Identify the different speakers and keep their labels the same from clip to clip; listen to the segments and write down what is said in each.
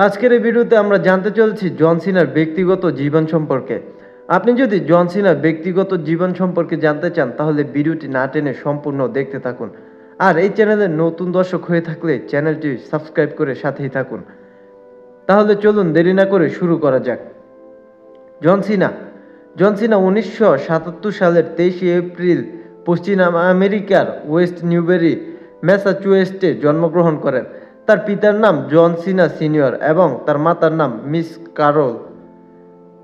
Speaker 1: আজকের এই ভিডিওতে আমরা জানতে চলেছি জন সিনার ব্যক্তিগত জীবন সম্পর্কে। আপনি যদি জন সিনার ব্যক্তিগত জীবন সম্পর্কে জানতে চান তাহলে ভিডিওটি না টেনে সম্পূর্ণ দেখতে থাকুন। আর এই চ্যানেলের নতুন দর্শক হয়ে থাকলে চ্যানেলটি সাবস্ক্রাইব করে সাথেই থাকুন। তাহলে চলুন দেরি না করে শুরু করা যাক। জন সিনা 1977 সালের 23 এপ্রিল পশ্চিম আমেরিকার ওয়েস্ট নিউবেরি, ম্যাসাচুসেটসে জন্মগ্রহণ করেন। তার পিতার নাম জন সিনা সিনিয়র এবং তার মাতার নাম মিস কারল।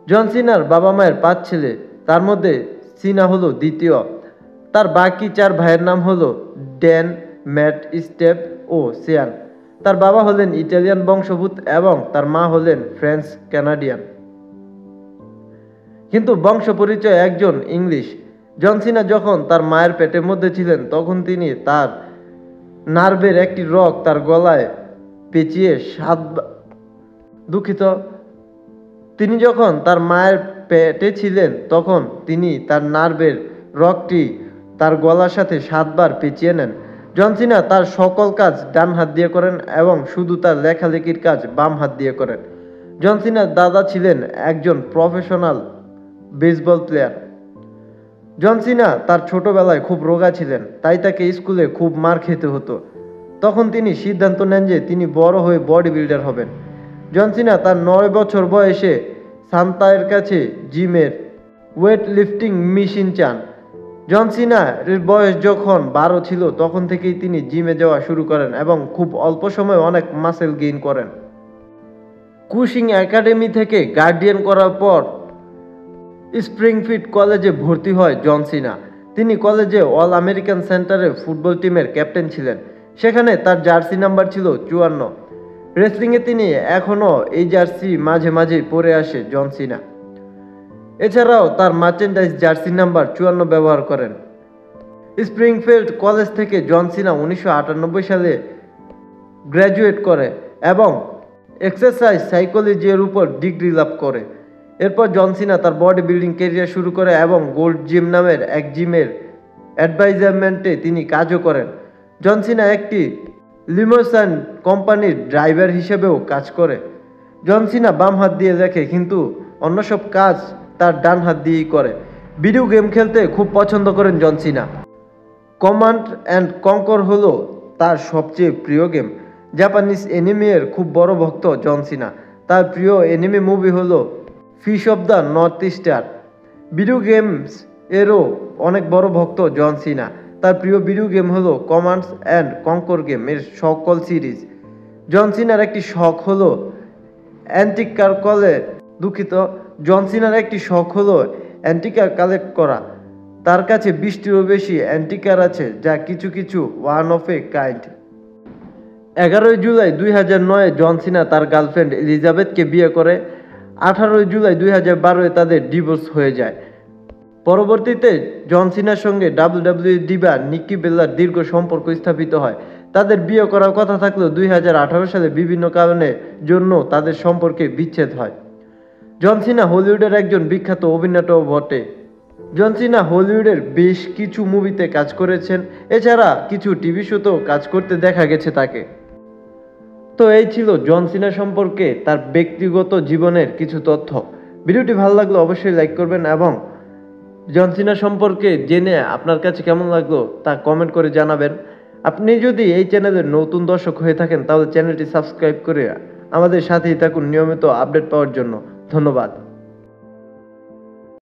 Speaker 1: জন সিনার বাবা মায়ের 5 ছেলে, তার মধ্যে সিনা হলো দ্বিতীয়। তার বাকি 4 ভাইয়ের নাম হলো ড্যান, ম্যাট, স্টেভ ও সিয়ান। তার বাবা হলেন ইটালিয়ান বংশোদ্ভূত এবং তার মা হলেন ফ্রেঞ্চ কানাডিয়ান, কিন্তু বংশ পরিচয় একজন ইংলিশ। জন সিনা যখন তার মায়ের পেটের মধ্যে ছিলেন তখন তিনি তার নার্ভের একটি রগ তার গলায় পেঁচিয়ে তিনি যখন তার মায়ের পেটে ছিলেন তখন তিনি তার নার্ভের রগটি তার গলার সাথে 7 বার পেঁচিয়ে নেন। জন সিনা তার সকল কাজ ডান হাত দিয়ে করেন এবং শুধু তার লেখালেখির কাজ বাম হাত দিয়ে করেন। জন সিনার দাদা ছিলেন একজন প্রফেশনাল বেসবল প্লেয়ার। জন সিনা তার ছোটবেলায় খুব রোগা ছিলেন, তাই তাকে স্কুলে খুব মার খেতে হতো। তখন তিনি সিদ্ধান্ত নেন যে তিনি বড় হয়ে বডি বিল্ডার হবেন। জন সিনা তার 9 বছর বয়সে সান্তায়ের কাছে জিমের ওয়েট লিফটিং মেশিন চান। জন সিনার বয়স যখন 12 ছিল তখন থেকেই তিনি জিমে যাওয়া শুরু করেন এবং খুব অল্প সময়ে অনেক মাসেল গেইন করেন। কুশিং একাডেমি থেকে গার্ডিয়ান করার পর স্প্রিংফিল্ড কলেজে ভর্তি হয় জন সিনা। তিনি কলেজে অল আমেরিকান সেন্টারে ফুটবল টিমের ক্যাপ্টেন ছিলেন। সেখানে তার জার্সি নাম্বার ছিল 54। রেসলিংয়ে তিনি এখনও এই জার্সি মাঝে মাঝে পরে আসে জন সিনা। এছাড়াও তার মার্চেন্ডাইজ জার্সি নাম্বার 54 ব্যবহার করেন। স্প্রিংফিল্ড কলেজ থেকে জন সিনা 1998 সালে গ্র্যাজুয়েট করে এবং এক্সারসাইজ সাইকোলজির উপর ডিগ্রি লাভ করে। এরপর জন সিনা তার বডি বিল্ডিং ক্যারিয়ার শুরু করে এবং গোল্ড জিম নামের এক জিমের অ্যাডভাইজারমেন্টে তিনি কাজও করেন। জন সিনা একটি লিমোসাইন কোম্পানির ড্রাইভার হিসেবেও কাজ করে। জন সিনা বাম হাত দিয়ে লেখে, কিন্তু অন্য সব কাজ তার ডান হাত দিয়েই করে। ভিডিও গেম খেলতে খুব পছন্দ করেন জন সিনা। কমান্ড অ্যান্ড কঙ্কর হলো তার সবচেয়ে প্রিয় গেম। জাপানিজ অ্যানিমের খুব বড় ভক্ত জন সিনা। তার প্রিয় অ্যানিমে মুভি হলো fish of the north star. Video games এরও অনেক বড় ভক্ত জন সিনা। তার প্রিয় ভিডিও গেম হলো কমান্ড অ্যান্ড কঙ্কর গেম এর সকল সিরিজ। জন সিনার একটি শখ হলো জন সিনার একটি শখ হলো অ্যান্টিকার কালেক্ট করা। তার কাছে 20টিরও বেশি অ্যান্টিকার আছে, যা কিছু কিছু one of a kind. 11 July 2009 জন সিনা তার গার্লফ্রেন্ড এলিজাবেথকে বিয়ে করে। 18 জুলাই 2012 তাদের ডিভোর্স হয়ে যায়। পরবর্তীতে জন সিনার সঙ্গে WWE ডিভা নিকি বেল্লার দীর্ঘ সম্পর্ক স্থাপিত হয়। তাদের বিয়ে করার কথা থাকলেও 2018 সালে বিভিন্ন কারণের জন্য তাদের সম্পর্কে বিচ্ছেদ হয়। জন সিনা হলিউডের একজন বিখ্যাত অভিনেতাও বটে। জন সিনা হলিউডের বেশ কিছু মুভিতে কাজ করেছেন, এছাড়া কিছু টিভি শোতেও কাজ করতে দেখা গেছে তাকে। তো এই ছিল জন সিনা সম্পর্কে তার ব্যক্তিগত জীবনের কিছু তথ্য। ভিডিওটি ভালো লাগলে অবশ্যই লাইক করবেন এবং জন সিনা সম্পর্কে জেনে আপনার কাছে কেমন লাগলো তা কমেন্ট করে জানাবেন। আপনি যদি এই চ্যানেলের নতুন দর্শক হয়ে থাকেন তাহলে চ্যানেলটি সাবস্ক্রাইব করে আমাদের সাথেই থাকুন নিয়মিত আপডেট পাওয়ার জন্য। ধন্যবাদ।